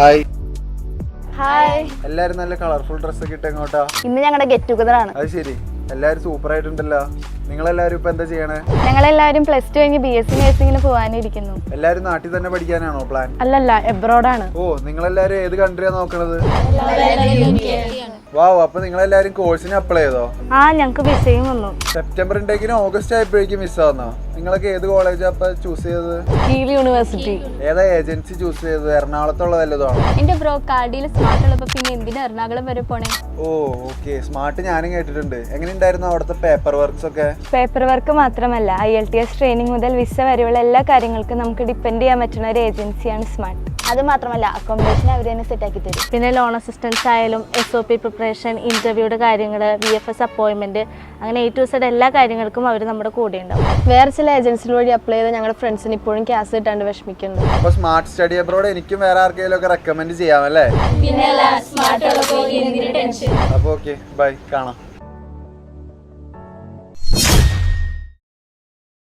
Hi. Hi. എല്ലാരും നല്ല colourful ഡ്രസ്സൊക്കെ ഇട്ട് എങ്ങോട്ടാ? ഇന്ന് ഞങ്ങളുടെ ഗെറ്റ് ടുഗദർ ആണ്. അത് ശരി, എല്ലാരും സൂപ്പർ ആയിട്ടുണ്ടല്ലോ. നിങ്ങളെല്ലാരും ഇപ്പൊ എന്താ ചെയ്യണേ? ഞങ്ങളെല്ലാരും പ്ലസ് ടു കഴിഞ്ഞ് BSc നഴ്സിംഗിന് പോകാനിരിക്കുന്നു. എല്ലാരും നാട്ടിൽ തന്നെ പഠിക്കാനാണോ പ്ലാൻ? അല്ലല്ല, എബ്രോഡാണ്. ഓ, നിങ്ങളെല്ലാരും ഏത് കൺട്രിയാ നോക്കണത്? വാവ്, അപ്പൊ നിങ്ങളെല്ലാരും കോഴ്സിന് അപ്ലൈ ചെയ്തോ? ഞങ്ങക്ക് വിസയും വന്നു. സെപ്റ്റംബർ ഇൻടേക്കിന് ഓഗസ്റ്റ് ആയപ്പോഴേക്കും മിസ്സാന്നോ? നിങ്ങളൊക്കെ ഏത് കോളേജാ അപ്പൊ ചൂസ് ചെയ്തത്? കീൽ യൂണിവേഴ്സിറ്റി. ഏതാ ഏജൻസി ചൂസ് ചെയ്തത്? എറണാകുളത്തുള്ള വല്ലതാണോ? എന്റെ ബ്രോ കാർഡിയിൽ സ്മാർട്ട് ഉള്ളപ്പോ പിന്നെ എന്തിനാ എറണാകുളം വരെ പോണേ? ഓ ഓക്കെ, സ്മാർട്ട് ഞാനും കേട്ടിട്ടുണ്ട്. എങ്ങനെ ഉണ്ടായിരുന്നു അവിടുത്തെ പേപ്പർ വർക്ക്സ് ഒക്കെ? പേപ്പർ വർക്ക് മാത്രമല്ല, IELTS ട്രെയിനിങ് മുതൽ വിസ വരെയുള്ള എല്ലാ കാര്യങ്ങൾക്കും നമുക്ക് ഡിപ്പെൻഡ് ചെയ്യാൻ പറ്റുന്ന ഒരു ഏജൻസിയാണ് സ്മാർട്ട്. അത് മാത്രമല്ല, അക്കോമഡേഷൻ അവർ തന്നെ സെറ്റ് ആക്കി തരും. പിന്നെ ലോൺ അസിസ്റ്റൻസ് ആയാലും SOP പ്രിപ്പറേഷൻ, ഇന്റർവ്യൂയുടെ കാര്യങ്ങൾ, VFS അപ്പോയിൻമെന്റ്, അങ്ങനെ A to Z എല്ലാ കാര്യങ്ങൾക്കും അവർ നമ്മുടെ കൂടെ ഉണ്ടാവും. വേറെ ചില ഏജൻസികൾ വഴി അപ്ലൈ ചെയ്ത ഞങ്ങളുടെ ഫ്രണ്ട്സിന് ഇപ്പോഴും ക്യാഷ് കിട്ടാണ്ട് വിഷമിക്കുന്നുണ്ട്. അപ്പൊ സ്മാർട്ട് സ്റ്റഡി അബ്രോഡ് എനിക്കും വേറെ ആർക്കെങ്കിലും ഒക്കെ റെക്കമെൻഡ് ചെയ്യാമല്ലേ? പിന്നെ സ്മാർട്ട് അപ്പൊ ഓക്കെ, ബൈ, കാണാം.